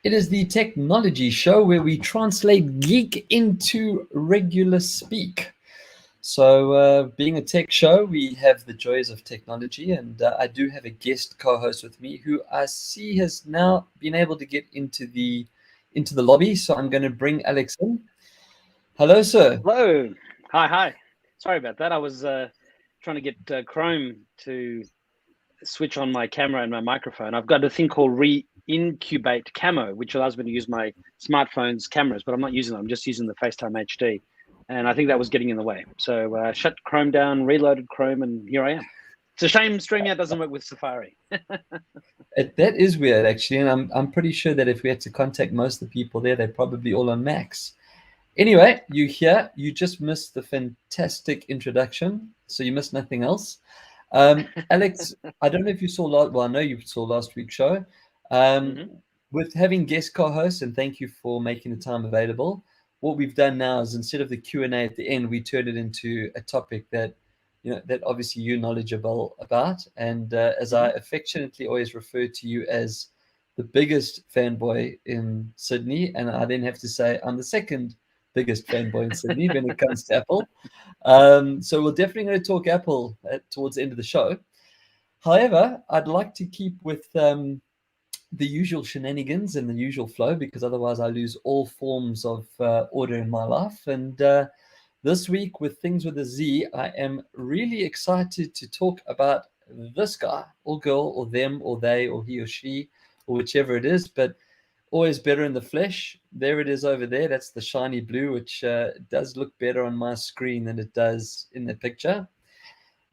It is the technology show where we translate geek into regular speak. So, being a tech show, we have the joys of technology, and I do have a guest co-host with me who I see has now been able to get into the lobby. So I'm going to bring Alex in. Hello, sir. Hello. Hi. Sorry about that. I was trying to get Chrome to switch on my camera and my microphone. I've got a thing called Re-Incubate Camo, which allows me to use my smartphone's cameras, but I'm not using them. I'm just using the FaceTime HD. And I think that was getting in the way. So shut Chrome down, reloaded Chrome, and here I am. It's a shame StreamYard doesn't work with Safari. That is weird, actually, and I'm pretty sure that if we had to contact most of the people there, they're probably all on Macs. Anyway, you here. You just missed the fantastic introduction, so you missed nothing else. Alex, I don't know if you saw well, I know you saw last week's show. With having guest co-hosts, and thank you for making the time available. What we've done now is instead of the Q&A at the end, we turned it into a topic that that obviously you're knowledgeable about. And as I affectionately always refer to you as the biggest fanboy in Sydney, and I then have to say I'm the second biggest fanboy in Sydney when it comes to Apple. So we're definitely going to talk Apple towards the end of the show. However, I'd like to keep with the usual shenanigans and the usual flow, because otherwise I lose all forms of order in my life. And this week with Things with a Z, I am really excited to talk about this guy or girl or them or they or he or she or whichever it is, but always better in the flesh. There it is over there. That's the shiny blue, which does look better on my screen than it does in the picture.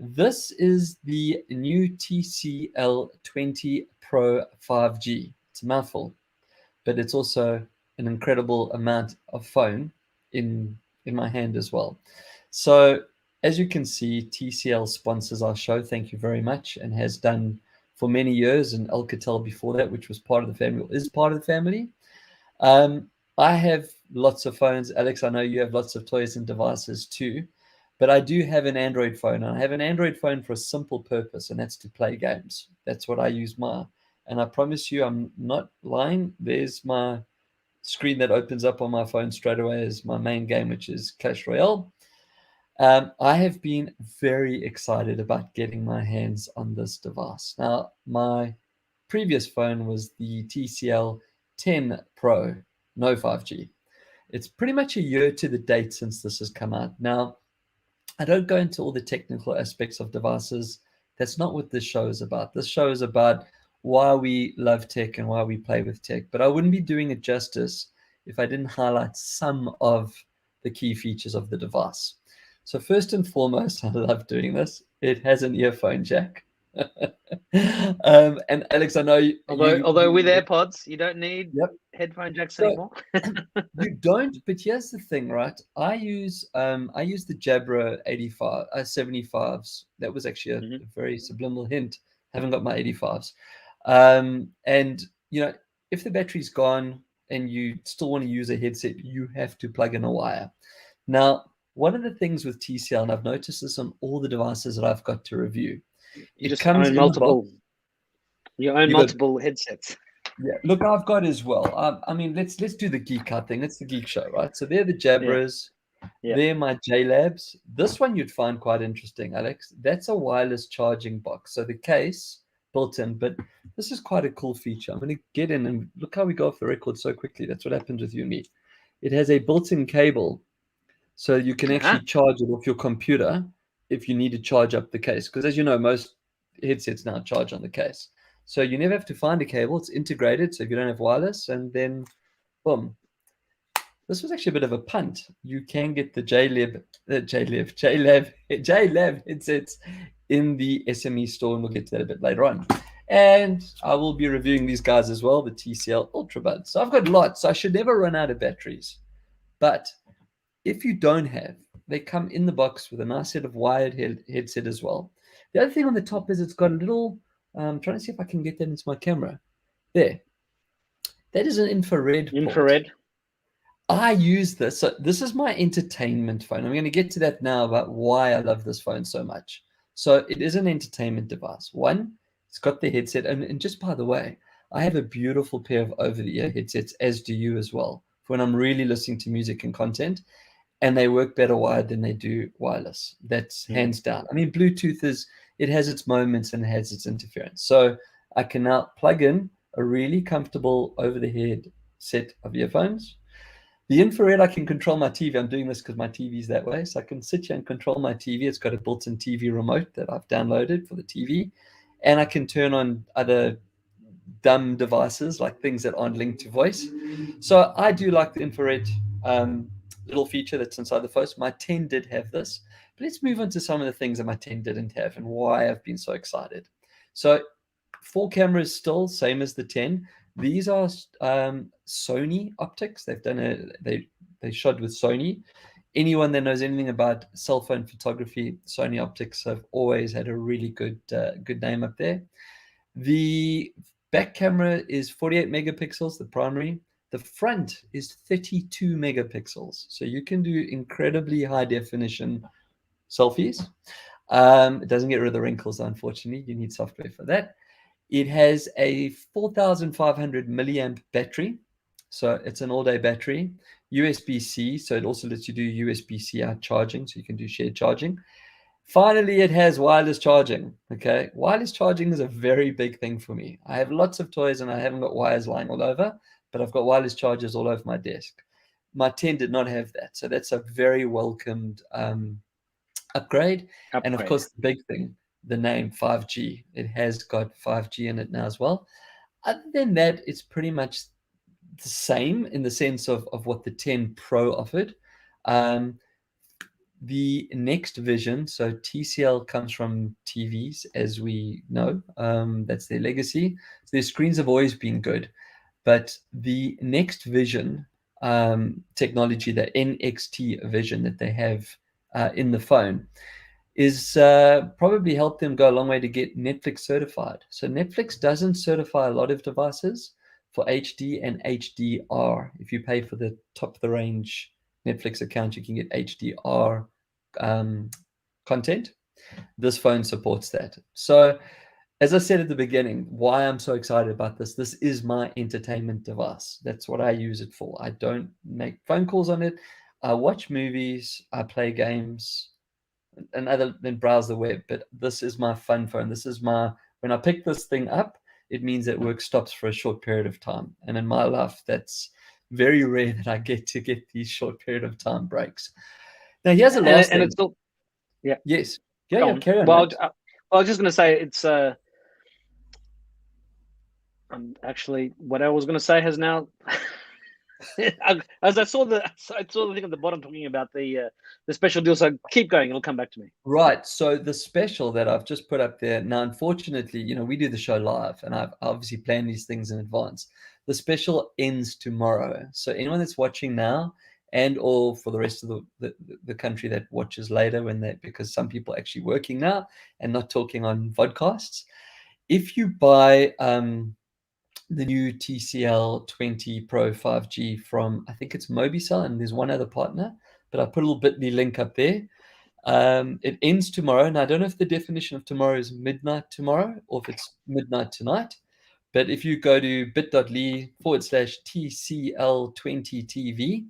This is the new TCL 20 Pro 5G. It's a mouthful, but it's also an incredible amount of phone in my hand as well. So as you can see, TCL sponsors our show. Thank you very much, and has done for many years, and Alcatel before that, which was part of the family, is part of the family. I have lots of phones. Alex, I know you have lots of toys and devices too, but I do have an Android phone, and I have an Android phone for a simple purpose, and that's to play games. That's what I use and I promise you, I'm not lying. There's my screen that opens up on my phone straight away as my main game, which is Clash Royale. I have been very excited about getting my hands on this device. Now, my previous phone was the TCL 10 Pro, no 5G. It's pretty much a year to the date since this has come out. Now, I don't go into all the technical aspects of devices. That's not what this show is about. This show is about why we love tech and why we play with tech. But I wouldn't be doing it justice if I didn't highlight some of the key features of the device. So first and foremost, I love doing this. It has an earphone jack. And Alex, I know Although with AirPods, you don't need headphone jacks anymore. You don't, but here's the thing, right? I use the Jabra 75s. That was actually a very subliminal hint. Haven't got my 85s. And if the battery's gone and you still want to use a headset, you have to plug in a wire. Now, one of the things with TCL, and I've noticed this on all the devices that I've got to review, you just own multiple. You own multiple headsets. Yeah, look, I've got as well. I mean, let's do the Geek thing. It's the Geek show, right? So they're the Jabras. Yeah. They're my JLabs. This one you'd find quite interesting, Alex. That's a wireless charging box. So the case built in, but this is quite a cool feature. I'm going to get in and look how we go off the record so quickly. That's what happens with you and me. It has a built-in cable, so you can actually charge it off your computer if you need to charge up the case. Because as you know, most headsets now charge on the case. So you never have to find a cable. It's integrated. So if you don't have wireless, and then boom. This was actually a bit of a punt. You can get the JLab headsets in the SME store, and we'll get to that a bit later on. And I will be reviewing these guys as well, the TCL Ultrabuds. So I've got lots. I should never run out of batteries. But if you don't have, they come in the box with a nice set of wired headset as well. The other thing on the top is it's got a little, I'm trying to see if I can get that into my camera. There. That is an infrared port. I use this. So this is my entertainment phone. I'm going to get to that now about why I love this phone so much. So it is an entertainment device. One, it's got the headset. And just by the way, I have a beautiful pair of over-the-ear headsets, as do you as well, for when I'm really listening to music and content, and they work better wired than they do wireless. That's hands down. I mean, Bluetooth it has its moments and it has its interference. So I can now plug in a really comfortable over-the-head set of earphones. The infrared, I can control my TV. I'm doing this because my TV is that way. So I can sit here and control my TV. It's got a built-in TV remote that I've downloaded for the TV. And I can turn on other dumb devices, like things that aren't linked to voice. So I do like the infrared little feature that's inside the phone. My 10 did have this. But let's move on to some of the things that my 10 didn't have and why I've been so excited. So 4 cameras still, same as the 10. These are Sony Optics. They've done they shot with Sony. Anyone that knows anything about cell phone photography, Sony Optics have always had a really good name up there. The back camera is 48 megapixels, the primary. The front is 32 megapixels. So you can do incredibly high definition selfies. It doesn't get rid of the wrinkles, unfortunately. You need software for that. It has a 4,500 milliamp battery. So it's an all-day battery. USB-C, so it also lets you do USB-C out charging, so you can do shared charging. Finally, it has wireless charging. Okay, wireless charging is a very big thing for me. I have lots of toys and I haven't got wires lying all over, but I've got wireless chargers all over my desk. My 10 did not have that, so that's a very welcomed upgrade. And of course, the big thing, the name 5G. It has got 5G in it now as well. Other than that, it's pretty much the same in the sense of what the 10 Pro offered. The next vision, so TCL comes from TVs, as we know. That's their legacy. So their screens have always been good. But the next vision technology, the NXT vision that they have in the phone, is probably helped them go a long way to get Netflix certified. So Netflix doesn't certify a lot of devices for HD and HDR. If you pay for the top of the range Netflix account, you can get HDR content. This phone supports that. So as I said at the beginning, why I'm so excited about this is my entertainment device. That's what I use it for. I don't make phone calls on it. I watch movies, I play games, and other than browse the web. But this is my fun phone. This is when I pick this thing up, it means that work stops for a short period of time. And in my life, that's very rare that I get these short period of time breaks. Now, here's the last thing. And it's still, yeah. Yes. Yeah, carry on. Well, I was just going to say it's actually what I was going to say has now. As I saw the thing at the bottom talking about the special deal. So keep going; it'll come back to me. Right. So the special that I've just put up there now, unfortunately, we do the show live, and I've obviously planned these things in advance. The special ends tomorrow. So anyone that's watching now, and or for the rest of the country that watches later, because some people are actually working now and not talking on vodcasts, if you buy the new TCL 20 Pro 5G from, I think it's Mobicel, and there's one other partner, but I put a little bit.ly link up there. It ends tomorrow, and I don't know if the definition of tomorrow is midnight tomorrow or if it's midnight tonight. But if you go to bit.ly/TCL20TV,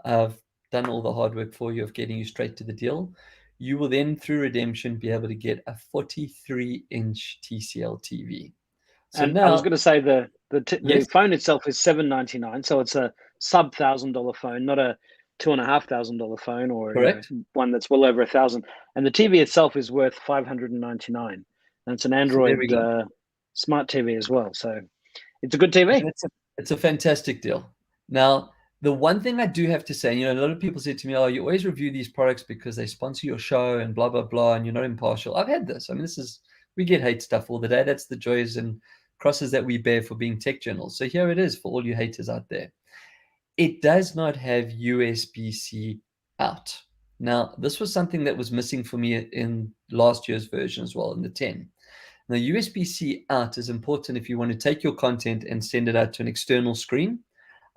I've done all the hard work for you of getting you straight to the deal. You will then, through redemption, be able to get a 43-inch TCL TV. So and now, I was going to say the yes, phone itself is $799, so it's a sub $1,000 phone, not a $2,500 phone or correct. One that's well over $1,000. And the TV itself is worth $599, and it's an Android smart TV as well. So it's a good TV. It's a fantastic deal. Now, the one thing I do have to say, a lot of people say to me, "Oh, you always review these products because they sponsor your show and blah blah blah, and you're not impartial." I've had this. I mean, we get hate stuff all the day. That's the joys and crosses that we bear for being tech journals. So here it is for all you haters out there. It does not have USB-C out. Now, this was something that was missing for me in last year's version as well, in the 10. Now, USB-C out is important if you want to take your content and send it out to an external screen.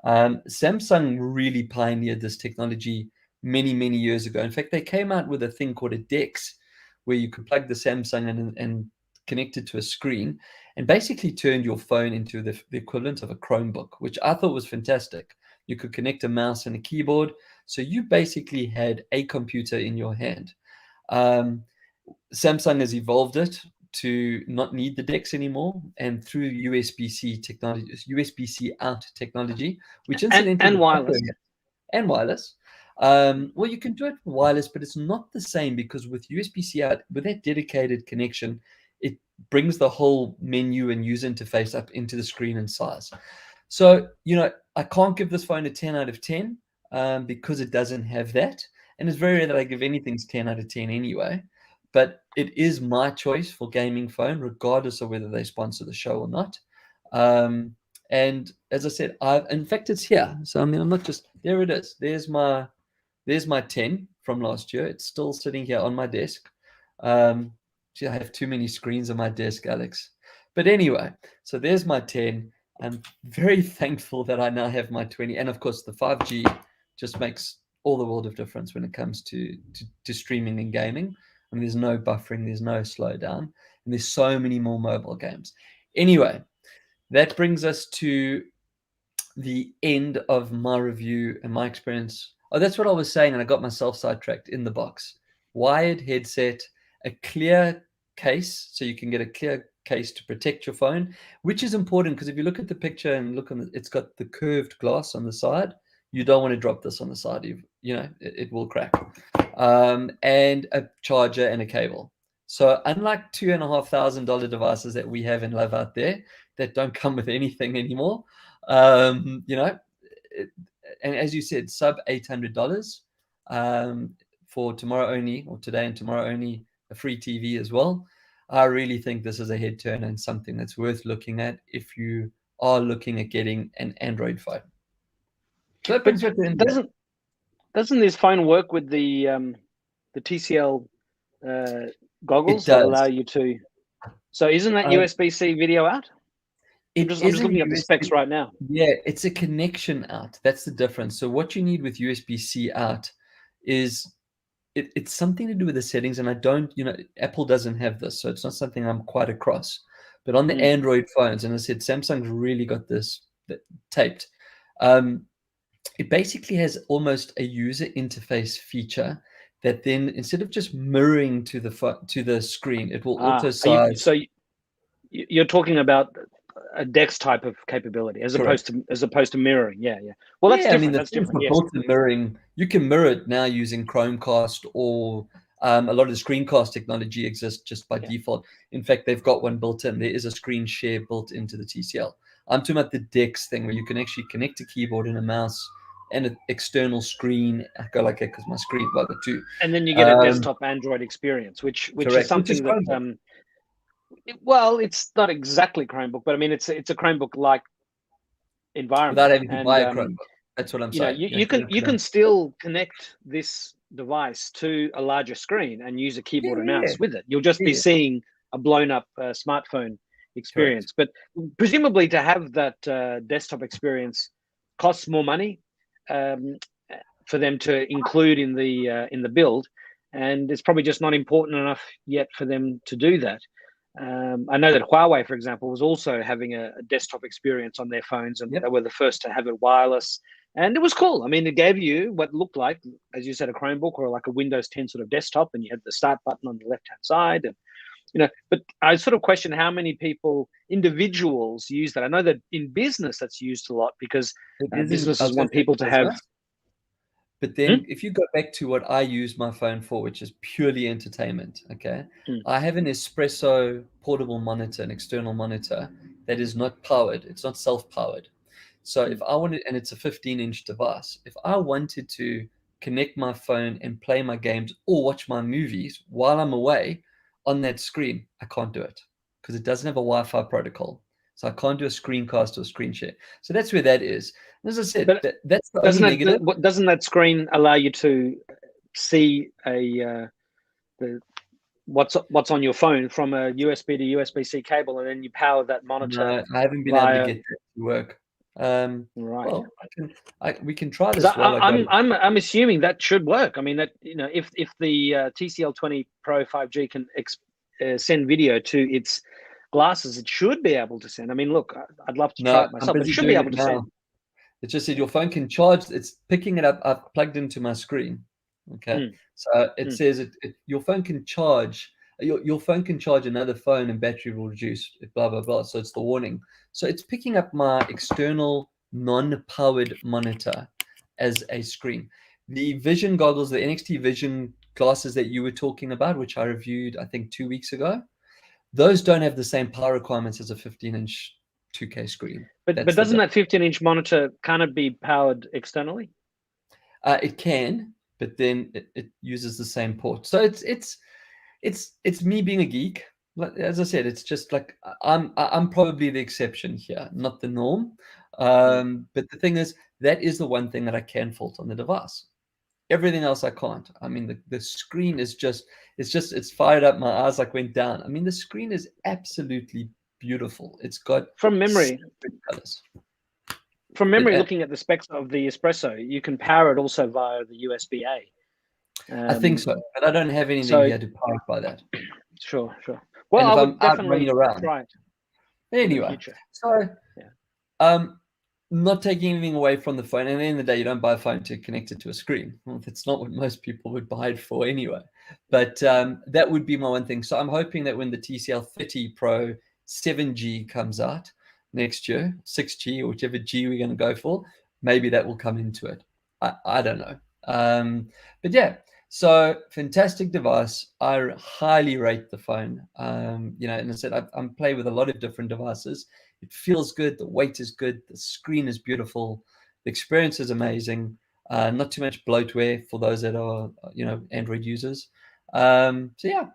Samsung really pioneered this technology many, many years ago. In fact, they came out with a thing called a DeX, where you could plug the Samsung in and connect it to a screen. and basically turned your phone into the equivalent of a Chromebook, which I thought was fantastic. You could connect a mouse and a keyboard, so you basically had a computer in your hand. Samsung has evolved it to not need the DeX anymore, and through USB-C technology, USB-C out technology, which incidentally and wireless. And wireless. Well, you can do it wireless, but it's not the same, because with USB-C out, with that dedicated connection, it brings the whole menu and user interface up into the screen and size. So, I can't give this phone a 10 out of 10 because it doesn't have that. And it's very rare that I give anything 10 out of 10 anyway. But it is my choice for gaming phone, regardless of whether they sponsor the show or not. And as I said, in fact, it's here. So, I mean, I'm not just, there it is. There's my 10 from last year. It's still sitting here on my desk. Gee, I have too many screens on my desk, Alex. But anyway, so there's my 10. I'm very thankful that I now have my 20. And of course, the 5G just makes all the world of difference when it comes to streaming and gaming. I mean, there's no buffering, there's no slowdown, and there's so many more mobile games. Anyway, that brings us to the end of my review and my experience. Oh, that's what I was saying, and I got myself sidetracked in the box. Wired headset, a clear case, so you can get a clear case to protect your phone, which is important because if you look at the picture and look on it's got the curved glass on the side. You don't want to drop this on the side. It will crack. And a charger and a cable. So unlike $2,500 devices that we have and love out there that don't come with anything anymore, and as you said, sub $800 for tomorrow only, or today and tomorrow only, a free TV as well. I really think this is a head turner and something that's worth looking at if you are looking at getting an Android phone. So that brings doesn't this phone work with the TCL goggles that allow you to? So isn't that USB-C video out? I'm just looking at the specs right now. Yeah, it's a connection out. That's the difference. So what you need with USB-C out is it's something to do with the settings, and I don't, Apple doesn't have this, so it's not something I'm quite across. But on the Android phones, and I said Samsung's really got this taped. It basically has almost a user interface feature that then, instead of just mirroring to the screen, it will auto size. So you're talking about a DeX type of capability as opposed to mirroring. Yeah. Well, that's different. I mean, that's different. Yes. Mirroring, you can mirror it now using Chromecast, or a lot of the screencast technology exists just by default. In fact, they've got one built in. There is a screen share built into the TCL. I'm talking about the DeX thing where you can actually connect a keyboard and a mouse and an external screen. I go like that because my screen got the two. And then you get a desktop Android experience, which is something that well, it's not exactly Chromebook, but I mean it's a Chromebook-like environment. Without having to buy a Chromebook. That's what I'm saying. You can still connect this device to a larger screen and use a keyboard and mouse with it. You'll just be seeing a blown-up smartphone experience. Correct. But presumably to have that desktop experience costs more money for them to include in the build, and it's probably just not important enough yet for them to do that. I know that Huawei, for example, was also having a desktop experience on their phones, and they were the first to have it wireless, and it was cool. I mean, it gave you what looked like, as you said, a Chromebook or like a Windows 10 sort of desktop, and you had the start button on the left-hand side, and but I sort of question how many individuals use that. I know that in business that's used a lot because businesses want people to have. But then if you go back to what I use my phone for, which is purely entertainment, okay? I have an Espresso portable monitor, an external monitor that is not powered. It's not self-powered. So if I wanted, and it's a 15-inch device, if I wanted to connect my phone and play my games or watch my movies while I'm away on that screen, I can't do it because it doesn't have a Wi-Fi protocol. So I can't do a screencast or screen share. So that's where that is. As I said, that's the only negative. Doesn't that screen allow you to see what's on your phone from a USB to USB-C cable, and then you power that monitor? No, I haven't been able to get that to work. Right. Well, we can try this. I'm assuming that should work. I mean, that if the TCL 20 Pro 5G can send video to its glasses, it should be able to send. I mean, look, I'd love to try No, it I'm myself, but it busy should be doing able it to now. send. It just said your phone can charge. It's picking it up. I've plugged into my screen. Okay. So it says your phone can charge. Your phone can charge another phone and battery will reduce, blah, blah, blah. So it's the warning. So it's picking up my external non-powered monitor as a screen. The Vision goggles, the NXT Vision glasses that you were talking about, which I reviewed, I think 2 weeks ago, those don't have the same power requirements as a 15-inch 2K screen. But doesn't that 15-inch monitor kind of be powered externally? It can, but then it uses the same port. So it's me being a geek. As I said, it's just like I'm probably the exception here, not the norm. But the thing is, that is the one thing that I can fault on the device. Everything else I can't. I mean, the screen is it's fired up. My eyes like went down. I mean, the screen is absolutely beautiful. It's got From memory, colors. Looking at the specs of the Espresso, you can power it also via the USB-A. I think so, but I don't have anything here to power it by that. Sure. Well, I would definitely try it. Anyway, so not taking anything away from the phone. And at the end of the day, you don't buy a phone to connect it to a screen. Well, that's not what most people would buy it for anyway. But that would be my one thing. So I'm hoping that when the TCL 30 Pro 7G comes out next year, 6G or whichever G we're going to go for, maybe that will come into it. I don't know. But yeah, so fantastic device. I highly rate the phone. And I said I'm playing with a lot of different devices. It feels good. The weight is good. The screen is beautiful. The experience is amazing. Not too much bloatware for those that are, Android users. So yeah.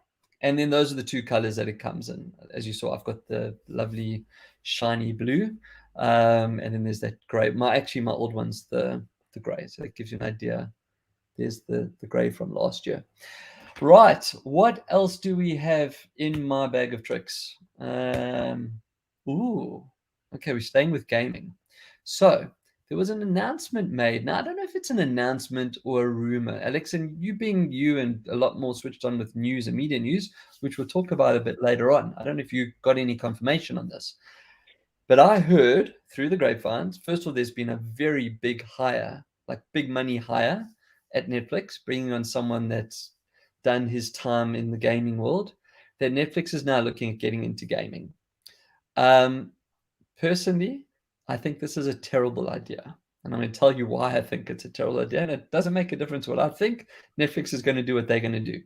And then those are the two colors that it comes in. As you saw, I've got the lovely shiny blue. And then there's that gray. My old one's the gray. So it gives you an idea. There's the gray from last year. Right. What else do we have in my bag of tricks? Okay, we're staying with gaming. So there was an announcement made. Now, I don't know if it's an announcement or a rumor. Alex, and you being you and a lot more switched on with news and media news, which we'll talk about a bit later on. I don't know if you got any confirmation on this. But I heard through the grapevines, first of all, there's been a very big hire, like big money hire at Netflix, bringing on someone that's done his time in the gaming world, that Netflix is now looking at getting into gaming. Personally, I think this is a terrible idea. And I'm going to tell you why I think it's a terrible idea. And it doesn't make a difference what I think. Netflix is going to do what they're going to do.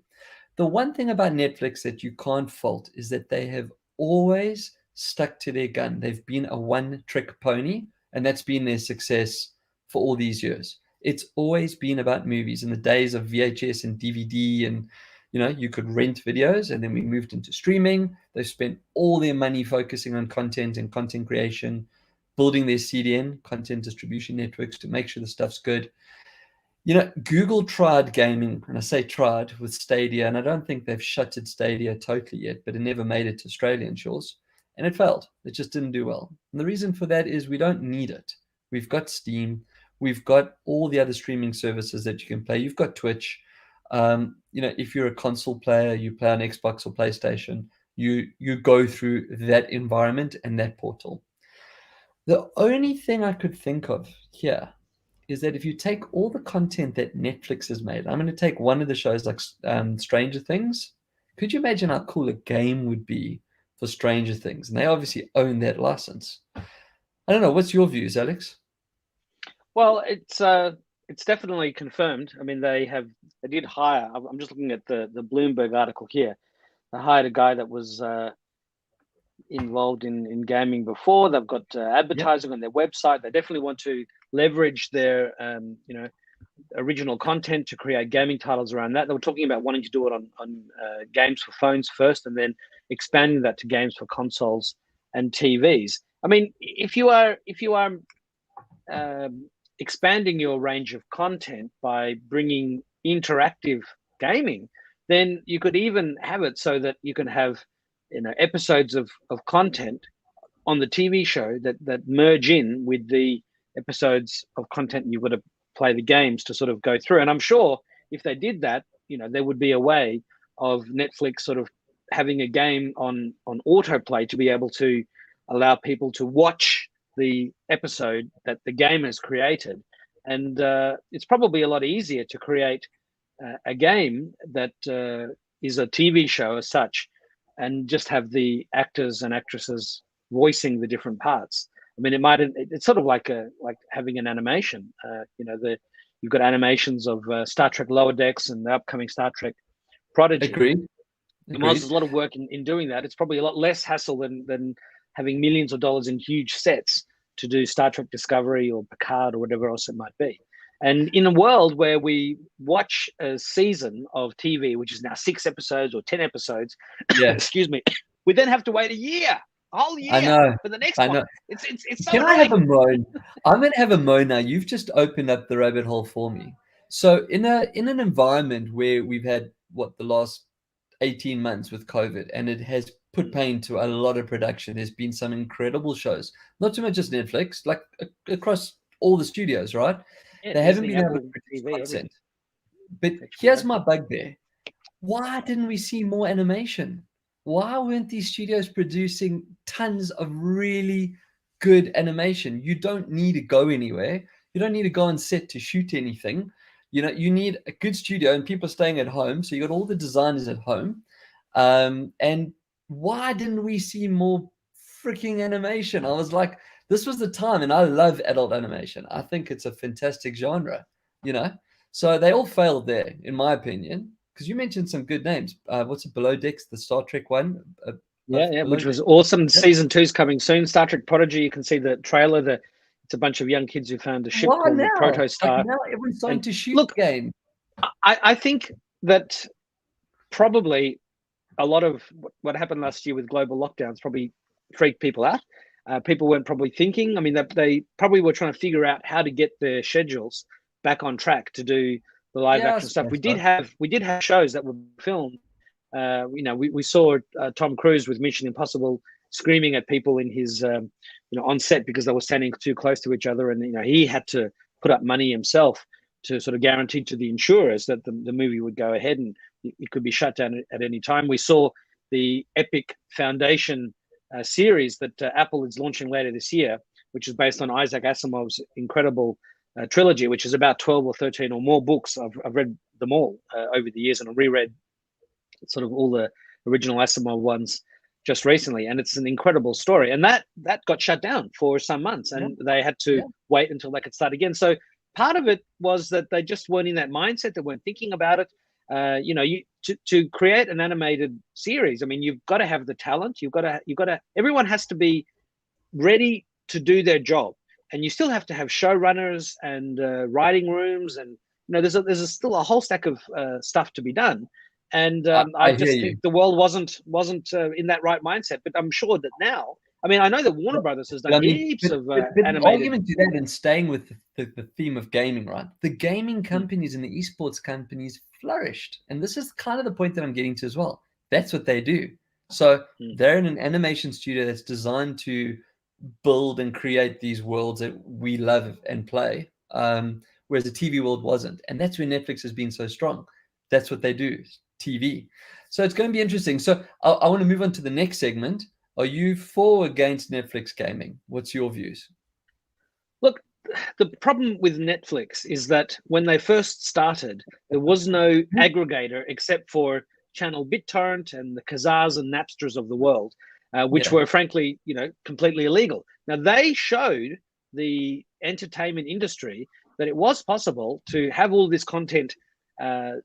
The one thing about Netflix that you can't fault is that they have always stuck to their gun. They've been a one-trick pony, and that's been their success for all these years. It's always been about movies. In the days of VHS and DVD, and you could rent videos, and then we moved into streaming. They've spent all their money focusing on content and content creation, building their CDN, content distribution networks, to make sure the stuff's good. Google tried gaming, and I say tried, with Stadia, and I don't think they've shuttered Stadia totally yet, but it never made it to Australian shores, and it failed. It just didn't do well. And the reason for that is we don't need it. We've got Steam. We've got all the other streaming services that you can play. You've got Twitch. If you're a console player, you play on Xbox or PlayStation, you go through that environment and that portal. The only thing I could think of here is that if you take all the content that Netflix has made, I'm going to take one of the shows like Stranger Things. Could you imagine how cool a game would be for Stranger Things? And they obviously own that license. I don't know. What's your views, Alex? Well, it's definitely confirmed. I mean, they did hire. I'm just looking at the Bloomberg article here. They hired a guy that was involved in gaming before. They've got advertising on their website. They definitely want to leverage their original content to create gaming titles around that. They were talking about wanting to do it on games for phones first, and then expanding that to games for consoles and TVs. I mean, if you are expanding your range of content by bringing interactive gaming, then you could even have it so that you can have episodes of content on the TV show that merge in with the episodes of content you've got to play the games to sort of go through. And I'm sure if they did that, there would be a way of Netflix sort of having a game on autoplay to be able to allow people to watch the episode that the game has created. And it's probably a lot easier to create a game that is a TV show as such, and just have the actors and actresses voicing the different parts. I mean, it's sort of like having an animation. You've got animations of Star Trek Lower Decks and the upcoming Star Trek Prodigy. Agreed. There's a lot of work in doing that. It's probably a lot less hassle than having millions of dollars in huge sets to do Star Trek Discovery or Picard or whatever else it might be. And in a world where we watch a season of TV, which is now 6 episodes or 10 episodes, excuse me, we then have to wait a whole year for the next one. It's so Can annoying. I have a moan? I'm going to have a moan now. You've just opened up the rabbit hole for me. So in an environment where we've had the last 18 months with COVID, and it has put pain to a lot of production. There's been some incredible shows, not too much just Netflix, like across all the studios, right? Yeah, they haven't been able Apple to produce TV, content. But here's my bugbear. Why didn't we see more animation? Why weren't these studios producing tons of really good animation? You don't need to go anywhere. You don't need to go on set to shoot anything. You need a good studio, and people are staying at home. So you got all the designers at home. And why didn't we see more freaking animation? I was like, this was the time, and I love adult animation. I think it's a fantastic genre, So they all failed there, in my opinion, because you mentioned some good names. What's it, Below Decks, the Star Trek one? Which was awesome. Yeah. Season 2's coming soon. Star Trek Prodigy, you can see the trailer. It's a bunch of young kids who found a ship called the Protostar. Now everyone's starting to shoot the game. I think that probably a lot of what happened last year with global lockdowns probably freaked people out. People weren't probably thinking. I mean, they probably were trying to figure out how to get their schedules back on track to do the live action stuff. We did have shows that were filmed. We saw Tom Cruise with Mission Impossible screaming at people in his on set because they were standing too close to each other, and he had to put up money himself to sort of guarantee to the insurers that the movie would go ahead and it could be shut down at any time. We saw the Epic Foundation series that Apple is launching later this year, which is based on Isaac Asimov's incredible trilogy, which is about 12 or 13 or more books. I've read them all over the years, and I've reread sort of all the original Asimov ones just recently, and it's an incredible story. And that got shut down for some months, and they had to wait until they could start again. So part of it was that they just weren't in that mindset, they weren't thinking about it. To create an animated series, I mean, you've got to have the talent. You've got to. Everyone has to be ready to do their job, and you still have to have showrunners and writing rooms, and there's still a whole stack of stuff to be done. And I just think the world wasn't in that right mindset. But I'm sure that now, I mean, I know that Warner Brothers has done heaps of animated. The argument to that, and staying with the theme of gaming, right? The gaming companies and the esports companies flourished, and this is kind of the point that I'm getting to as well. That's what they do. So they're in an animation studio that's designed to build and create these worlds that we love and play, whereas the TV world wasn't. And that's where Netflix has been so strong. That's what they do, TV. So it's going to be interesting. So I want to move on to the next segment. Are you for or against Netflix gaming? What's your views? Look, the problem with Netflix is that when they first started, there was no aggregator except for channel BitTorrent and the Kazars and Napsters of the world, which were frankly, completely illegal. Now, they showed the entertainment industry that it was possible to have all this content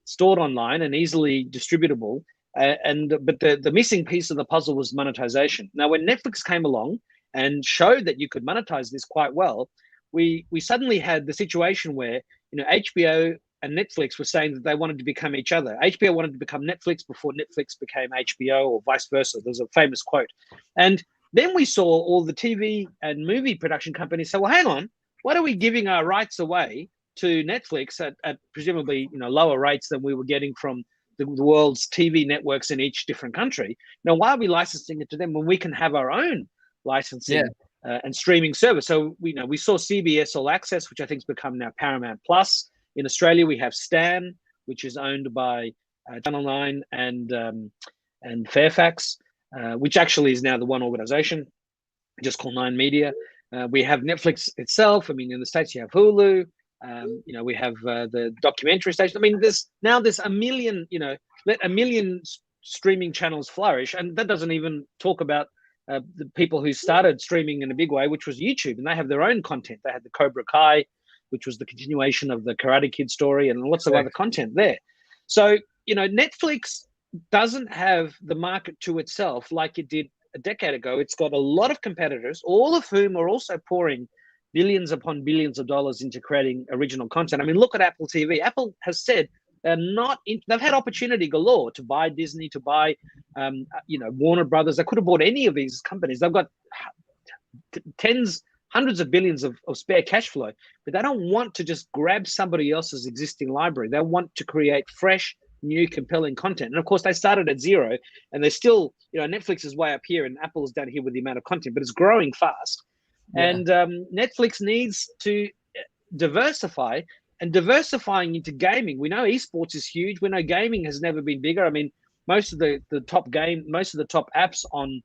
stored online and easily distributable. But the missing piece of the puzzle was monetization. Now, when Netflix came along and showed that you could monetize this quite well, we suddenly had the situation where HBO and Netflix were saying that they wanted to become each other. HBO wanted to become Netflix before Netflix became HBO, or vice versa. There's a famous quote. And then we saw all the TV and movie production companies say, well, hang on, what are we giving our rights away to Netflix at presumably lower rates than we were getting from the world's TV networks in each different country? Now, why are we licensing it to them when we can have our own licensing and streaming service? So we saw CBS All Access, which I think has become now Paramount Plus. In Australia, we have Stan, which is owned by Channel 9 and and Fairfax, which actually is now the one organization, just called Nine Media. We have Netflix itself. I mean, in the States, you have Hulu. We have the documentary station. I mean, there's a million, let a million streaming channels flourish. And that doesn't even talk about the people who started streaming in a big way, which was YouTube. And they have their own content. They had the Cobra Kai, which was the continuation of the Karate Kid story, and lots of other content there. So, Netflix doesn't have the market to itself like it did a decade ago. It's got a lot of competitors, all of whom are also pouring billions upon billions of dollars into creating original content. I mean, look at Apple TV. Apple has said they've had opportunity galore to buy Disney, to buy, Warner Brothers. They could have bought any of these companies. They've got hundreds of billions of spare cash flow, but they don't want to just grab somebody else's existing library. They want to create fresh, new, compelling content. And of course, they started at zero, and they're still, Netflix is way up here and Apple is down here with the amount of content, but it's growing fast. Yeah. And Netflix needs to diversify, and diversifying into gaming. We know esports is huge. We know gaming has never been bigger. I mean, most of the top apps on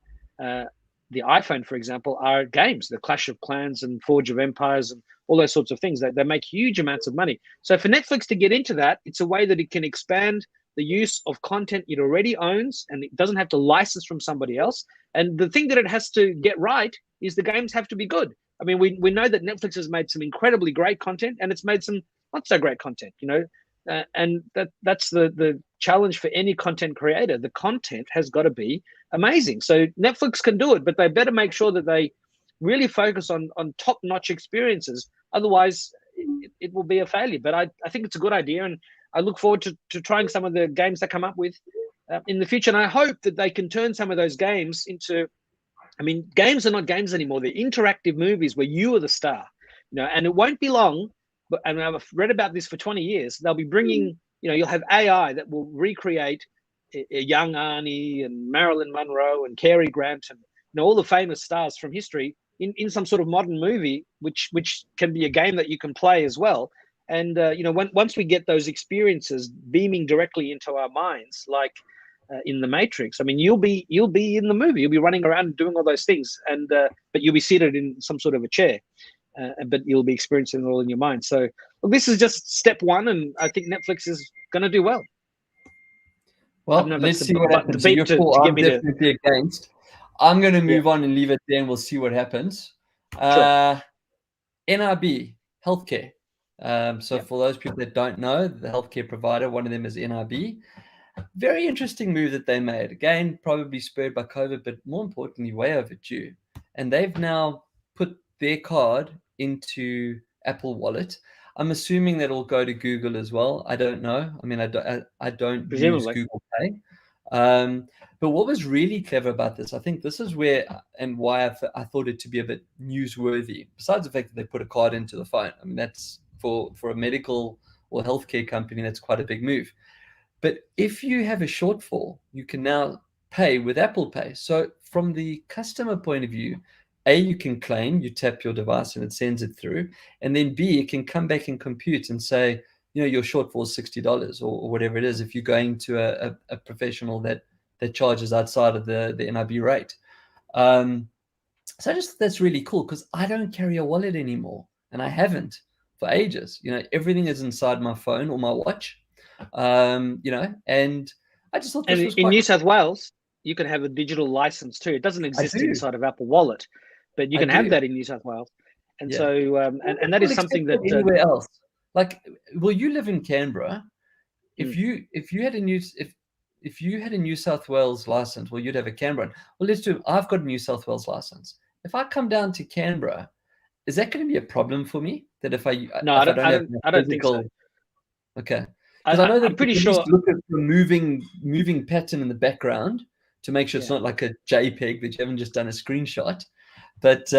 the iPhone, for example, are games, the Clash of Clans and Forge of Empires and all those sorts of things. They make huge amounts of money. So for Netflix to get into that, it's a way that it can expand the use of content it already owns, and it doesn't have to license from somebody else. And the thing that it has to get right is the games have to be good. I mean, we know that Netflix has made some incredibly great content, and it's made some not so great content, and that's the challenge for any content creator. The content has got to be amazing. So Netflix can do it, but they better make sure that they really focus on top-notch experiences. Otherwise, it will be a failure. But I think it's a good idea, and I look forward to trying some of the games they come up with in the future. And I hope that they can turn some of those games into, I mean, games are not games anymore. They're interactive movies where you are the star, and it won't be long. And I've read about this for 20 years. They'll be bringing, you'll have AI that will recreate a young Arnie and Marilyn Monroe and Cary Grant and all the famous stars from history in some sort of modern movie, which can be a game that you can play as well. And once we get those experiences beaming directly into our minds, like in the Matrix, I mean, you'll be in the movie. You'll be running around doing all those things, and but you'll be seated in some sort of a chair. But you'll be experiencing it all in your mind. So this is just step one, and I think Netflix is going to do well. Well, let's see what happens. So you're cool. I'm definitely against. I'm going to move on and leave it there, and we'll see what happens. Sure. Nrb Healthcare. For those people that don't know, the healthcare provider, one of them is Nrb. Very interesting move that they made. Again, probably spurred by COVID, but more importantly, way overdue. And they've now put their card into Apple Wallet. I'm assuming that will go to Google as well. I don't know. I mean, I don't use Google Pay. But what was really clever about this, I think this is where and why I thought it to be a bit newsworthy. Besides the fact that they put a card into the phone, I mean, that's for a medical or healthcare company, that's quite a big move. But if you have a shortfall, you can now pay with Apple Pay. So from the customer point of view, A, you can claim, you tap your device and it sends it through. And then B, it can come back and compute and say, your shortfall is $60 or whatever it is if you're going to a professional that charges outside of the NRB rate. So that's really cool because I don't carry a wallet anymore, and I haven't for ages. Everything is inside my phone or my watch. And I just thought this was in New South Wales, you can have a digital license too. It doesn't exist inside of Apple Wallet, but you can have that in New South Wales. And so, and that is something that anywhere else. Like, well, you live in Canberra. If you had a New South Wales license, well, you'd have a Canberra. Well, I've got a New South Wales license. If I come down to Canberra, is that going to be a problem for me? That if I don't think so. Okay. Because I know that I'm pretty sure. Look at the moving pattern in the background to make sure it's not like a JPEG that you haven't just done a screenshot. But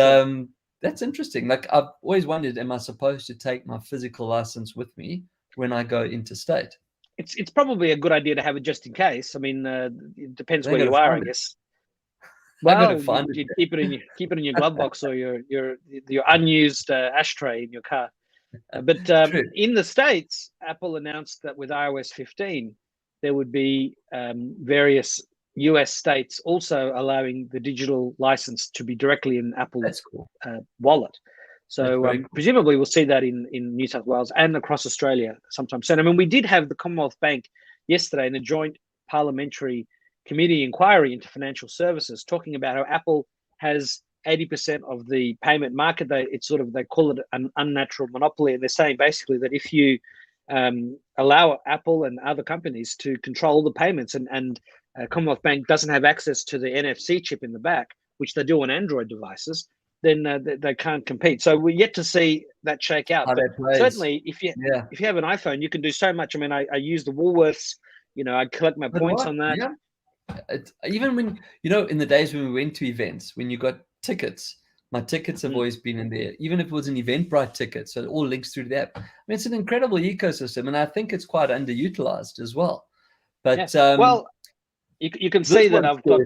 that's interesting. Like, I've always wondered, am I supposed to take my physical license with me when I go interstate? It's probably a good idea to have it just in case. I mean, it depends where you are, I guess. Well, you keep it in your glove box or your unused ashtray in your car. But in the States, Apple announced that with iOS 15, there would be various US states also allowing the digital license to be directly in Apple That's cool. wallet. That's So very cool. presumably we'll see that in New South Wales and across Australia sometime soon. I mean, we did have the Commonwealth Bank yesterday in a joint parliamentary committee inquiry into financial services, talking about how Apple has 80% of the payment market. They call it an unnatural monopoly, and they're saying basically that if you allow Apple and other companies to control the payments, and Commonwealth Bank doesn't have access to the NFC chip in the back, which they do on Android devices, then they can't compete. So we're yet to see that shake out. But certainly, if you have an iPhone, you can do so much. I mean, I use the Woolworths. I collect my points on that. Yeah. Even when, in the days when we went to events, when you got tickets, my tickets have always been in there, even if it was an Eventbrite ticket. So it all links through to the app. I mean, it's an incredible ecosystem, and I think it's quite underutilized as well. But you can see that I've got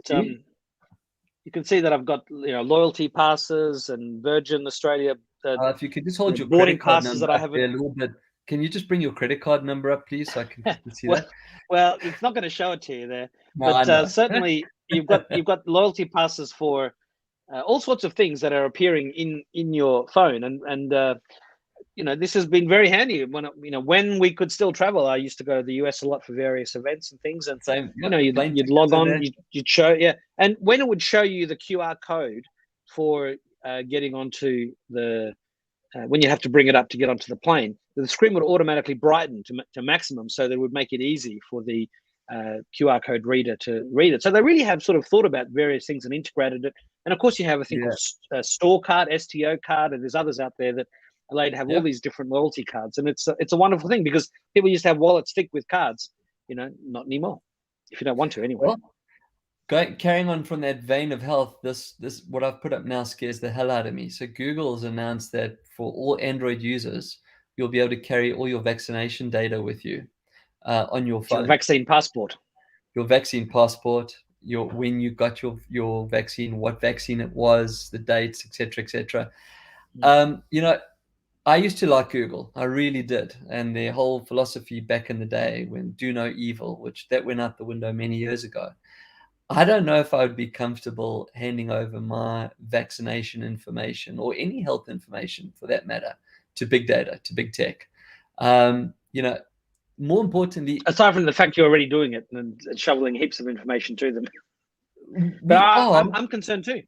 you can see that I've got loyalty passes and Virgin Australia. If you could just hold your boarding credit card passes number that I have a little bit. Can you just bring your credit card number up, please, so I can see that? Well, it's not going to show it to you there, No, but certainly you've got loyalty passes for all sorts of things that are appearing in your phone, and this has been very handy. When we could still travel, I used to go to the US a lot for various events and things, and you'd log on, you'd show, and when it would show you the QR code for getting onto the when you have to bring it up to get onto the plane, the screen would automatically brighten to maximum, so that it would make it easy for the QR code reader to read it. So they really have sort of thought about various things and integrated it. And of course, you have a thing called Store Card, STO card, and there's others out there that allow you to have all these different loyalty cards. And it's a wonderful thing, because people used to have wallets thick with cards, not anymore, if you don't want to anyway. Well, carrying on from that vein of health, this what I've put up now scares the hell out of me. So Google has announced that for all Android users, you'll be able to carry all your vaccination data with you on your phone. Your vaccine passport. Your vaccine passport, when you got your vaccine, what vaccine it was, the dates, etc., etc. I used to like Google. I really did. And their whole philosophy back in the day, when do no evil, which that went out the window many years ago. I don't know if I would be comfortable handing over my vaccination information, or any health information for that matter, to big data, to big tech. More importantly, aside from the fact you're already doing it and shoveling heaps of information to them, but I'm concerned too.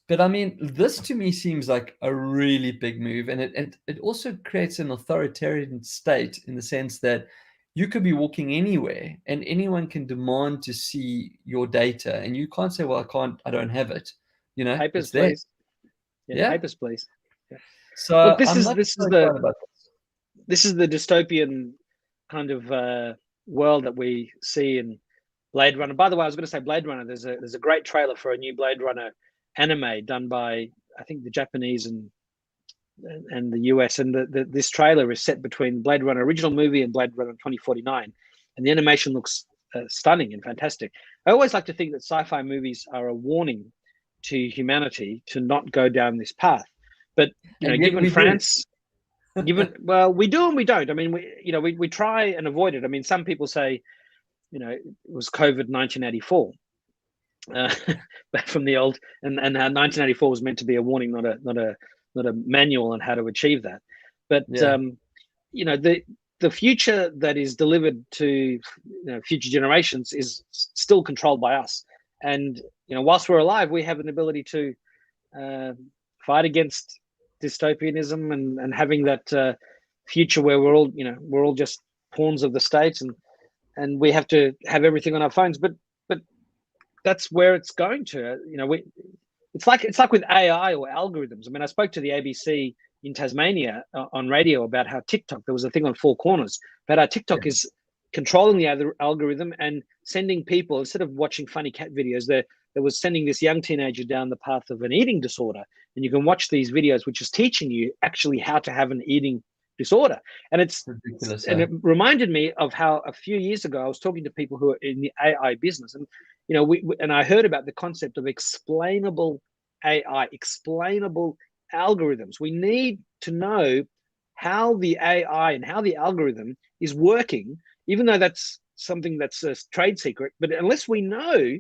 But I mean, this to me seems like a really big move, and it also creates an authoritarian state, in the sense that you could be walking anywhere and anyone can demand to see your data, and you can't say, well, I don't have it. Papers, it's there. Please. Yeah, papers, please. Yeah. So look, this is the dystopian kind of world that we see in Blade Runner. By the way, I was going to say Blade Runner. There's a great trailer for a new Blade Runner anime done by, I think, the Japanese and the US, and this trailer is set between Blade Runner original movie and Blade Runner 2049, and the animation looks stunning and fantastic. I always like to think that sci-fi movies are a warning to humanity to not go down this path, but given France, well, we do and we don't. I mean, we try and avoid it. I mean, some people say, it was COVID 1984. Back from the old, and 1984 was meant to be a warning, not a manual on how to achieve that. But the future that is delivered to future generations is still controlled by us. And whilst we're alive, we have an ability to fight against dystopianism and having that future where we're all just pawns of the state, and we have to have everything on our phones. But that's where it's going to. It's like with AI or algorithms. I mean, I spoke to the ABC in Tasmania on radio about how TikTok, there was a thing on Four Corners, about how TikTok is controlling the algorithm and sending people, instead of watching funny cat videos, there was sending this young teenager down the path of an eating disorder. And you can watch these videos, which is teaching you actually how to have an eating disorder. And it's ridiculous. And it reminded me of how a few years ago I was talking to people who are in the AI business, and and I heard about the concept of explainable AI, explainable algorithms. We need to know how the AI and how the algorithm is working, even though that's something that's a trade secret. But unless we know,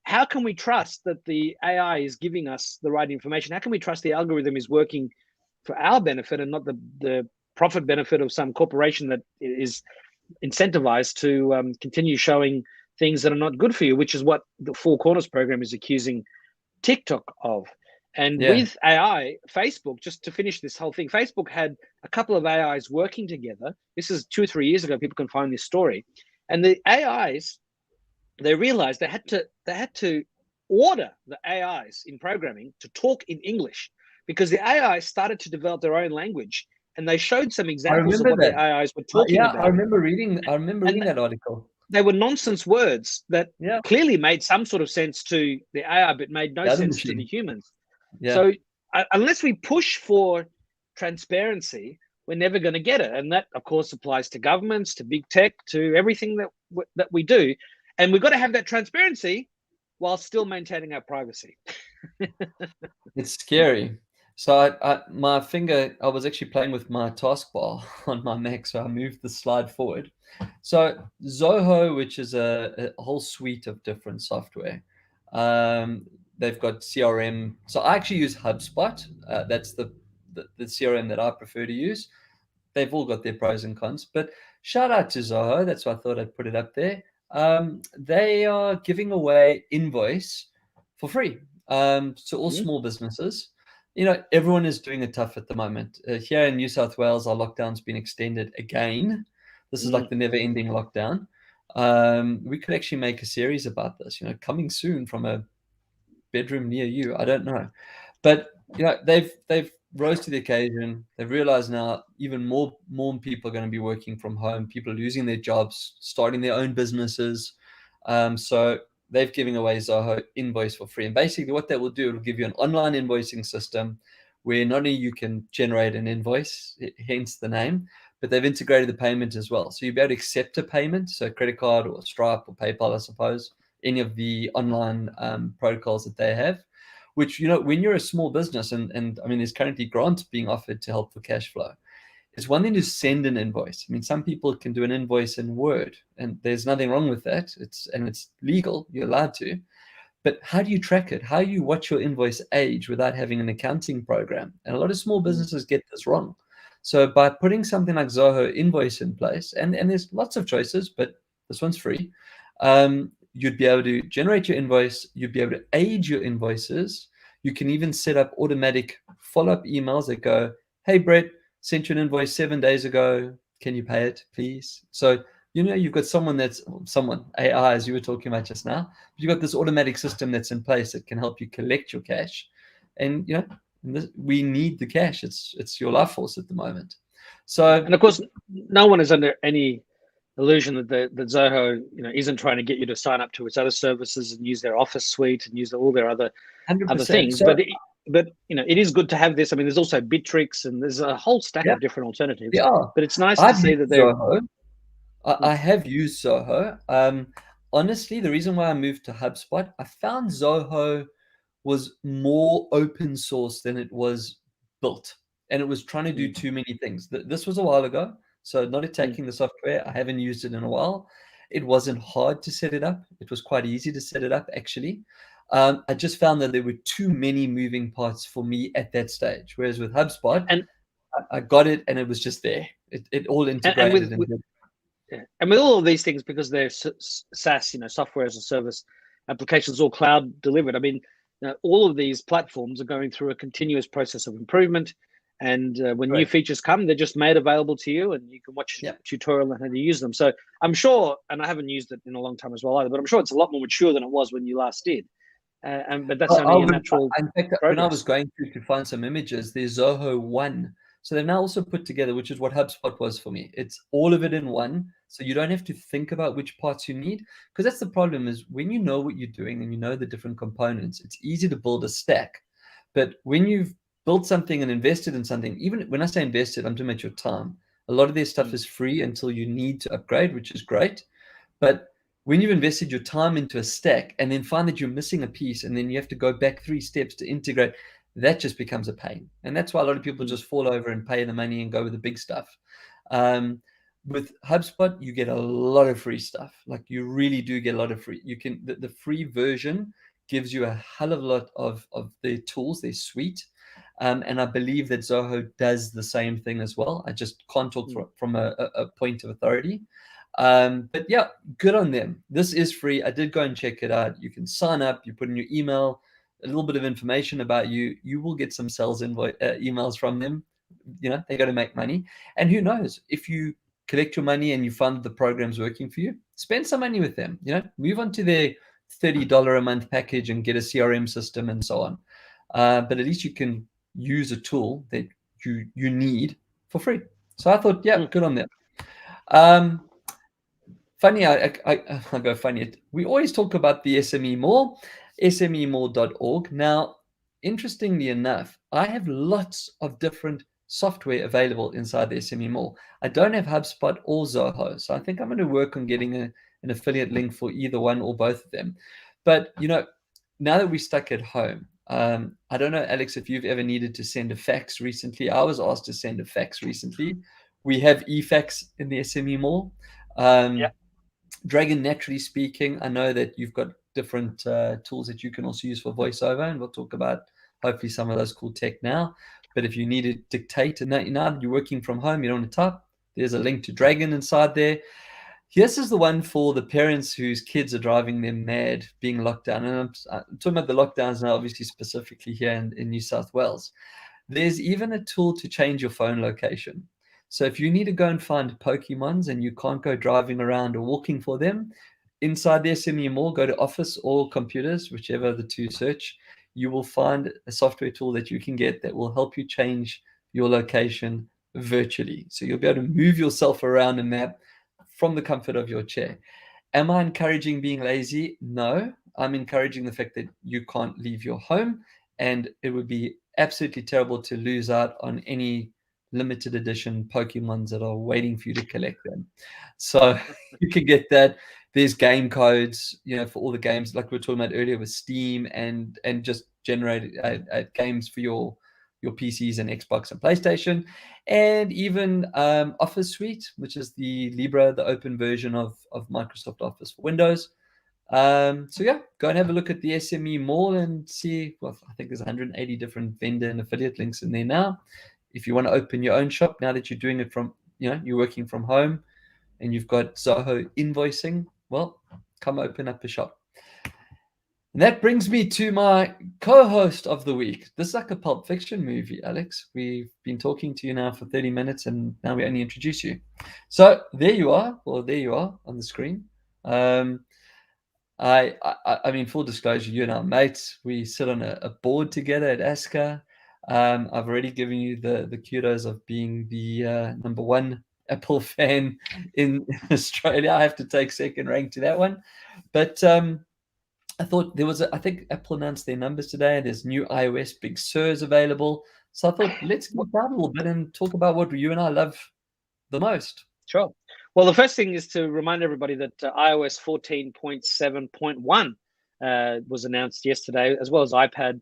how can we trust that the AI is giving us the right information? How can we trust the algorithm is working for our benefit and not the profit benefit of some corporation that is incentivized to continue showing things that are not good for you, which is what the Four Corners program is accusing TikTok of. And with AI, Facebook, just to finish this whole thing, Facebook had a couple of AIs working together. This is 2 or 3 years ago. People can find this story. And the AIs, they realized they had to order the AIs in programming to talk in English, because the AI started to develop their own language, and they showed some examples of what the AIs were talking about. I remember reading that article. They were nonsense words that clearly made some sort of sense to the AI, but made no sense to the humans. So unless we push for transparency, we're never going to get it. And that, of course, applies to governments, to big tech, to everything that we do. And we've got to have that transparency while still maintaining our privacy. It's scary. So my finger, I was actually playing with my taskbar on my Mac, so I moved the slide forward. So Zoho, which is a whole suite of different software. They've got CRM. So I actually use HubSpot. That's the CRM that I prefer to use. They've all got their pros and cons, but shout out to Zoho. That's why I thought I'd put it up there. They are giving away Invoice for free to all small businesses. You know, everyone is doing it tough at the moment. Here in New South Wales, our lockdown's been extended again. This is like the never-ending lockdown. We could actually make a series about this, you know, coming soon from a bedroom near you. I don't know. But, you know, they've rose to the occasion. They've realized now even more people are going to be working from home. People are losing their jobs, starting their own businesses. So they've given away Zoho Invoice for free. And basically what that will do, it'll give you an online invoicing system where not only you can generate an invoice, hence the name, but they've integrated the payment as well. So you'll be able to accept a payment, so credit card or Stripe or PayPal, I suppose, any of the online protocols that they have, which, you know, when you're a small business, and I mean, there's currently grants being offered to help with cash flow. It's one thing to send an invoice. I mean, some people can do an invoice in Word, and there's nothing wrong with that. It's legal. You're allowed to. But how do you track it? How do you watch your invoice age without having an accounting program? And a lot of small businesses get this wrong. So by putting something like Zoho Invoice in place, and there's lots of choices, but this one's free, you'd be able to generate your invoice. You'd be able to age your invoices. You can even set up automatic follow-up emails that go, hey, Brett, sent you an invoice 7 days ago. Can you pay it, please? So, you know, you've got someone AI, as you were talking about just now. But you've got this automatic system that's in place that can help you collect your cash. And, you know, we need the cash. It's your life force at the moment. So, and of course, no one is under any illusion that that Zoho, you know, isn't trying to get you to sign up to its other services and use their Office suite and use all their other things. So, but you know, it is good to have this. I mean, there's also Bittrex and there's a whole stack of different alternatives. Yeah. But it's nice to see that they're. I have used Zoho. Honestly, the reason why I moved to HubSpot, I found Zoho was more open source than it was built, and it was trying to do too many things. This was a while ago, so not attacking the software. I haven't used it in a while. It wasn't hard to set it up. It was quite easy to set it up, actually. I just found that there were too many moving parts for me at that stage. Whereas with HubSpot, and I got it, and it was just there. It all integrated. And with all of these things, because they're SaaS, you know, software as a service applications, all cloud delivered. I mean, you know, all of these platforms are going through a continuous process of improvement. And when new features come, they're just made available to you, and you can watch a tutorial on how to use them. So I'm sure, and I haven't used it in a long time as well either, but I'm sure it's a lot more mature than it was when you last did. But that's only a natural. In fact, when I was going through to find some images, there's Zoho One. So they've now also put together, which is what HubSpot was for me. It's all of it in one. So you don't have to think about which parts you need. Because that's the problem, is when you know what you're doing and you know the different components, it's easy to build a stack. But when you've built something and invested in something, even when I say invested, I'm talking about your time. A lot of their stuff is free until you need to upgrade, which is great. But when you've invested your time into a stack and then find that you're missing a piece, and then you have to go back 3 steps to integrate, that just becomes a with HubSpot, you get a lot of free stuff. Like you really do get a lot of free. You can the free version gives you a hell of a lot of their tools, their suite. And I believe that Zoho does the same thing as well. I just can't talk from a point of authority. But yeah, good on them. This is free. I did go and check it out. You can sign up, you put in your email, a little bit of information about you. You will get some sales emails from them. You know, they got to make money. And who knows, if you collect your money and you find the program's working for you, spend some money with them. You know, move on to their $30 a month package and get a CRM system and so on. But at least you can use a tool that you need for free. So I thought, yeah, good on them. Funny, I go funny. We always talk about the SME Mall, smemall.org. Now, interestingly enough, I have lots of different software available inside the SME Mall. I don't have HubSpot or Zoho, so I think I'm going to work on getting an affiliate link for either one or both of them. But, you know, now that we're stuck at home, I don't know, Alex, if you've ever needed to send a fax recently. I was asked to send a fax recently. We have eFax in the SME Mall. Yeah. Dragon, naturally speaking, I know that you've got different tools that you can also use for voiceover, and we'll talk about hopefully some of those cool tech now. But if you need to dictate, and now you're working from home, you don't want to type, there's a link to Dragon inside there. This is the one for the parents whose kids are driving them mad being locked down. And I'm talking about the lockdowns now, obviously specifically here in New South Wales. There's even a tool to change your phone location. So if you need to go and find Pokemons and you can't go driving around or walking for them, inside the SME Mall, go to Office or Computers, whichever the two search, you will find a software tool that you can get that will help you change your location virtually. So you'll be able to move yourself around a map from the comfort of your chair. Am I encouraging being lazy? No, I'm encouraging the fact that you can't leave your home, and it would be absolutely terrible to lose out on any limited edition Pokemons that are waiting for you to collect them. So you can get that. There's game codes, you know, for all the games like we were talking about earlier with Steam, and just generate games for your PCs and Xbox and PlayStation, and even Office Suite, which is the Libra, the open version of Microsoft Office for Windows. So yeah, go and have a look at the SME Mall and see. Well, I think there's 180 different vendor and affiliate links in there now. If you want to open your own shop, now that you're doing it from, you know, you're working from home and you've got Zoho invoicing, well, come open up a shop. And that brings me to my co-host of the week. This is like a Pulp Fiction movie, Alex. We've been talking to you now for 30 minutes and now we only introduce you. So there you are. Well, there you are on the screen. I mean, full disclosure, you and I are mates. We sit on a board together at ASCA. I've already given you the kudos of being the number one Apple fan in Australia. I have to take second rank to that one. But I thought there was, I think Apple announced their numbers today. There's new iOS Big Sur's available. So I thought, let's go down a little bit and talk about what you and I love the most. Sure. Well, the first thing is to remind everybody that iOS 14.7.1 was announced yesterday, as well as iPad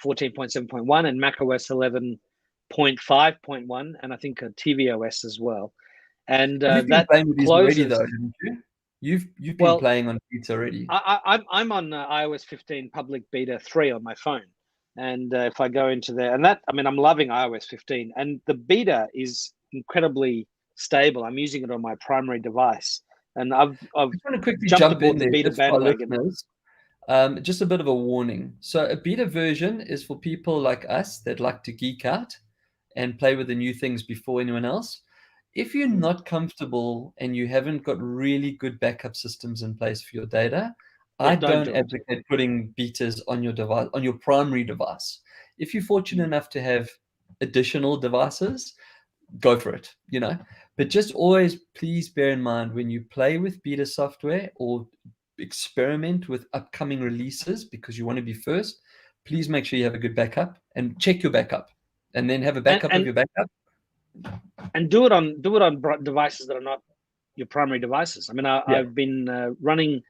14.7.1 and macOS 11.5.1, and I think tvOS as well. And you've been playing with these already, though, haven't you? You've been playing on beta already. I'm on iOS 15 public beta 3 on my phone, and if I go into there, and that, I mean, I'm loving iOS 15, and the beta is incredibly stable. I'm using it on my primary device, and I've I want to quickly jumped jump aboard in the there beta just for our bandwagon. listeners. Just a bit of a warning. So a beta version is for people like us that like to geek out and play with the new things before anyone else. If you're not comfortable and you haven't got really good backup systems in place for your data, I don't advocate putting betas on your device, on your primary device. If you're fortunate enough to have additional devices, go for it, you know. But just always please bear in mind when you play with beta software or experiment with upcoming releases because you want to be first, please make sure you have a good backup and check your backup and then have a backup of your backup. And do it on devices that are not your primary devices. I mean, I've been running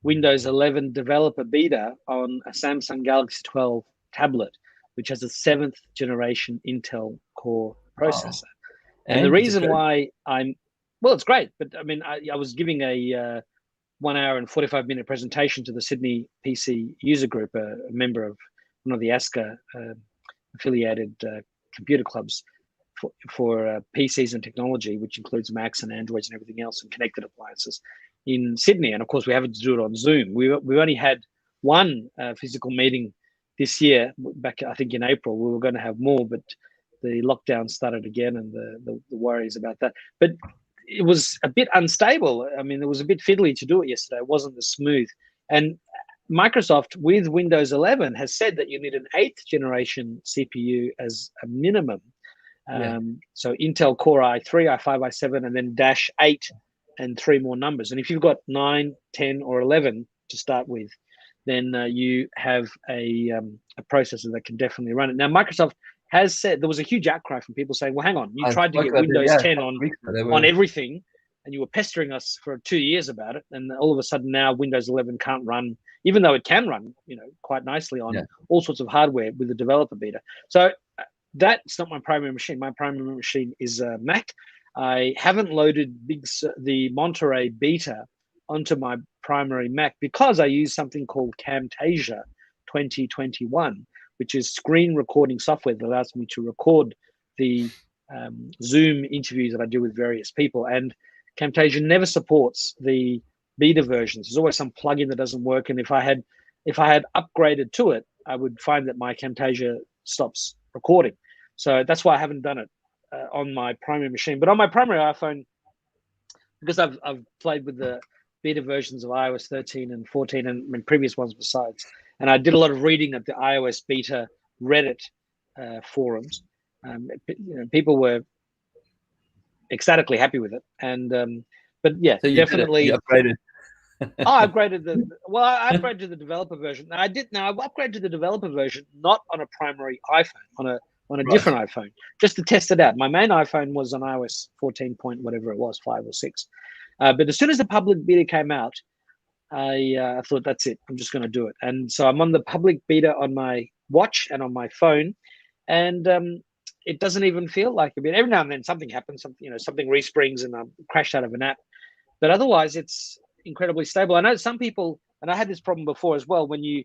Windows 11 developer beta on a Samsung Galaxy 12 tablet, which has a 7th generation Intel Core processor. And the reason why I'm Well, it's great, but I mean, I was giving a 1 hour and 45-minute presentation to the Sydney PC user group, a member of one of the ASCA affiliated computer clubs for PCs and technology, which includes Macs and Androids and everything else and connected appliances in Sydney. And of course, we haven't to do it on Zoom. We only had one physical meeting this year, back I think in April. We were going to have more, but the lockdown started again and the worries about that. But it was a bit unstable. I mean, it was a bit fiddly to do it yesterday. It wasn't as smooth. And Microsoft with Windows 11 has said that you need an 8th generation CPU as a minimum. So Intel Core i3, i5, i7, and then dash 8 and 3 more numbers. And if you've got 9, 10, or 11 to start with, then you have a processor that can definitely run it. Now, Microsoft has said, there was a huge outcry from people saying, well, hang on, you tried to get Windows 10 on everything, and you were pestering us for 2 years about it, and all of a sudden now Windows 11 can't run, even though it can run, quite nicely on all sorts of hardware with the developer beta. So that's not my primary machine. My primary machine is a Mac. I haven't loaded the Monterey beta onto my primary Mac because I use something called Camtasia 2021, which is screen recording software that allows me to record the Zoom interviews that I do with various people. And Camtasia never supports the beta versions. There's always some plugin that doesn't work. And if I had upgraded to it, I would find that my Camtasia stops recording. So that's why I haven't done it on my primary machine. But on my primary iPhone, because I've played with the beta versions of iOS 13 and 14 and previous ones besides, and I did a lot of reading at the iOS beta Reddit forums. People were ecstatically happy with it, and but yeah, so definitely you upgraded. I upgraded I upgraded to the developer version. I've upgraded to the developer version, not on a primary iPhone, on a different iPhone, just to test it out. My main iPhone was on iOS 14 point whatever it was, 5 or 6. But as soon as the public beta came out, I thought, that's it. I'm just going to do it. And so I'm on the public beta on my watch and on my phone, and it doesn't even feel like a bit. Every now and then something happens, something resprings and I'm crashed out of an app. But otherwise, it's incredibly stable. I know some people, and I had this problem before as well, when you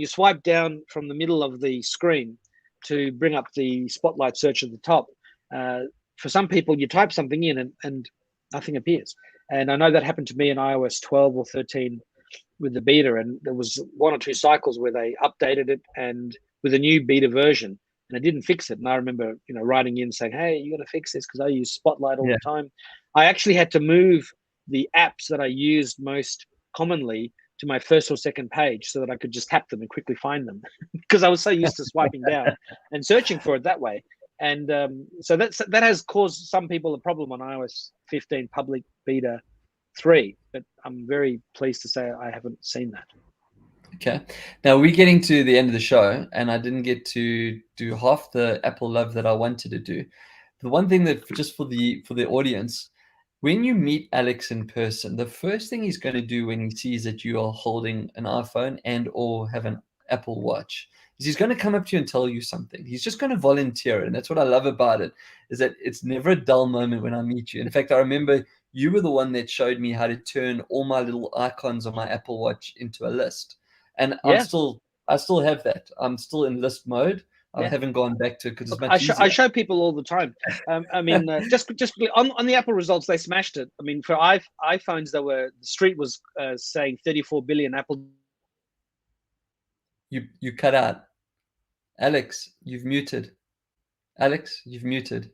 swipe down from the middle of the screen to bring up the spotlight search at the top, for some people you type something in and nothing appears. And I know that happened to me in iOS 12 or 13 with the beta, and there was 1 or 2 cycles where they updated it and with a new beta version, and I didn't fix it. And I remember, writing in saying, hey, you got to fix this because I use Spotlight all the time. I actually had to move the apps that I used most commonly to my first or second page so that I could just tap them and quickly find them because I was so used to swiping down and searching for it that way. And so that has caused some people a problem on iOS 15 public beta 3, but I'm very pleased to say I haven't seen that. Okay. Now we're getting to the end of the show, and I didn't get to do half the Apple love that I wanted to do. The one thing that, just for the audience, when you meet Alex in person, the first thing he's going to do when he sees that you are holding an iPhone and or have an Apple Watch is he's going to come up to you and tell you something. He's just going to volunteer it. And that's what I love about it, is that it's never a dull moment when I meet you. In fact, I remember you were the one that showed me how to turn all my little icons on my Apple Watch into a list. And I still have that. I'm still in list mode. I haven't gone back to it because it's much easier. I show people all the time. I mean, just on the Apple results, they smashed it. I mean, for iPhones, the street was saying 34 billion Apple. You cut out. Alex, you've muted. Alex, you've muted.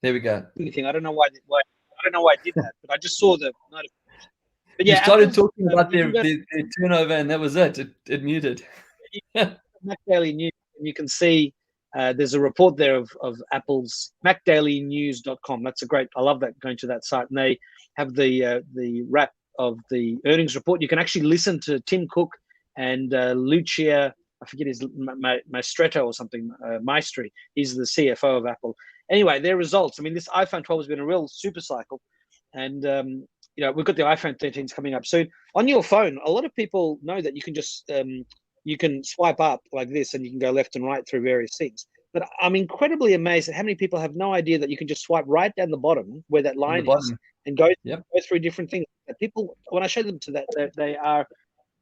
There we go. Anything? I don't know why I did that, but I just saw the notification. But you started talking about their turnover, and that was it. It muted. Mac Daily News, and you can see there's a report there of Apple's MacDailyNews.com. That's I love that, going to that site, and they have the wrap of the earnings report. You can actually listen to Tim Cook and Lucia, I forget his Maestretto or something, Maestri. He's the CFO of Apple. Anyway, their results. I mean, this iPhone 12 has been a real super cycle, and we've got the iPhone 13s coming up soon. On your phone, a lot of people know that you can just you can swipe up like this, and you can go left and right through various things. But I'm incredibly amazed at how many people have no idea that you can just swipe right down the bottom where that line is and go through different things. People, when I show them to that, they are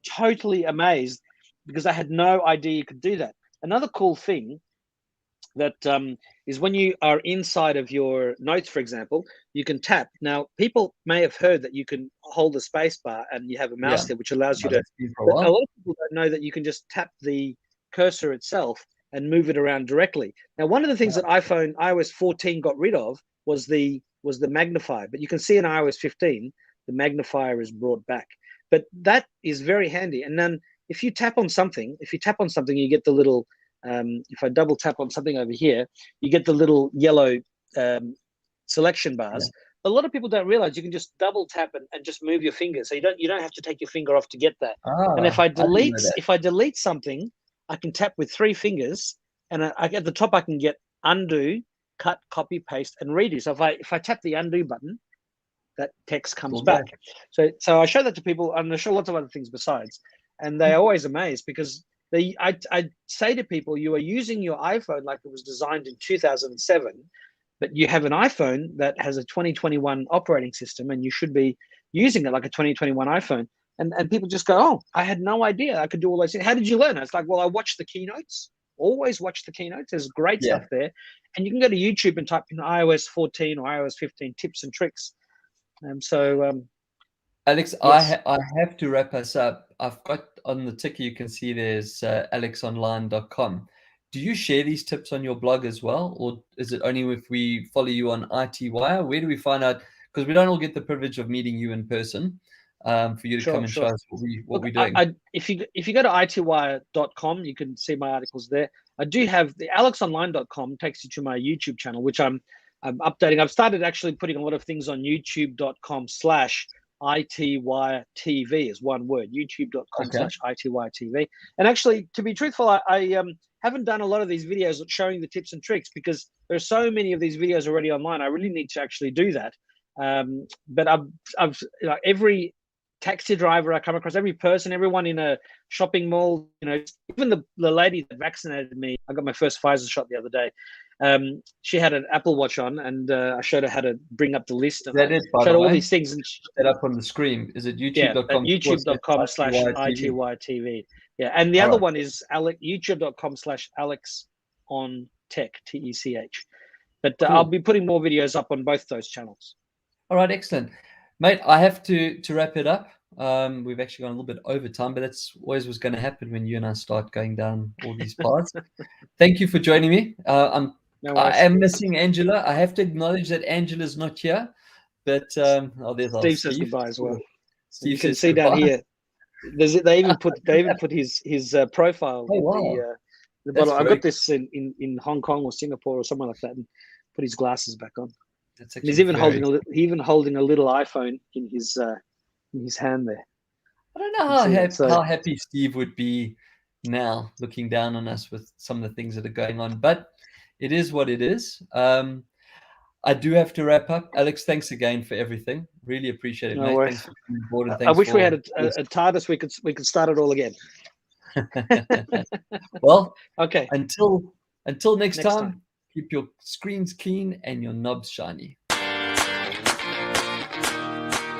totally amazed because I had no idea you could do that. Another cool thing that is when you are inside of your notes, for example, you can tap. Now, people may have heard that you can hold the space bar and you have a mouse there, which allows you to. But a lot of people don't know that you can just tap the cursor itself and move it around directly. Now, one of the things that iOS 14 got rid of was the magnifier. But you can see in iOS 15, the magnifier is brought back. But that is very handy. And then if you tap on something, you get the little. If I double tap on something over here, you get the little yellow selection bars. A lot of people don't realize you can just double tap and just move your finger, so you don't have to take your finger off to get that. And if I delete something, I can tap with 3 fingers, and at the top I can get undo, cut, copy, paste, and redo. So if I tap the undo button, that text comes back. So I show that to people, and I show lots of other things besides, and they're always amazed because. I say to people, you are using your iPhone like it was designed in 2007, but you have an iPhone that has a 2021 operating system, and you should be using it like a 2021 iPhone. And people just go, oh, I had no idea I could do all those things. How did you learn? It's like, well, I watched the keynotes. Always watch the keynotes. There's great stuff there. And you can go to YouTube and type in iOS 14 or iOS 15 tips and tricks. Alex, yes. I have to wrap us up. I've got on the ticker, you can see there's alexonline.com. Do you share these tips on your blog as well? Or is it only if we follow you on IT Wire? Where do we find out? Because we don't all get the privilege of meeting you in person for you to come and show us what we're doing. If you go to itwire.com, you can see my articles there. I do have the alexonline.com takes you to my YouTube channel, which I'm updating. I've started actually putting a lot of things on youtube.com/ITWire TV is one word, youtube.com/ITWire TV. And actually, to be truthful, I haven't done a lot of these videos showing the tips and tricks because there's so many of these videos already online. I really need to actually do that. But I've every taxi driver I come across, every person, everyone in a shopping mall, even the lady that vaccinated me, I got my first Pfizer shot the other day. She had an Apple Watch on, and I showed her how to bring up the list. And showed all these things. And that up on the screen. Is it youtube.com? youtube.com/ITWire TV. Yeah, and the other one is youtube.com/AlexOnTech TECH. But cool. I'll be putting more videos up on both those channels. All right, excellent, mate. I have to wrap it up. We've actually gone a little bit over time, but that's always what's going to happen when you and I start going down all these paths. Thank you for joining me. I am missing Angela. I have to acknowledge that Angela's not here, but Steve says goodbye as well. Steve, you can see goodbye. Down here. They even put his profile. Oh, wow. The bottle. I got this in Hong Kong or Singapore or somewhere like that, and put his glasses back on. He's even holding a little iPhone in his hand there. I don't know how happy Steve would be now looking down on us with some of the things that are going on, but it is what it is. I do have to wrap up. Alex, thanks again for everything. Really appreciate it, mate. Thanks for coming aboard, and I wish we had a TARDIS. We could start it all again. Well, okay. Until next time, keep your screens clean and your knobs shiny.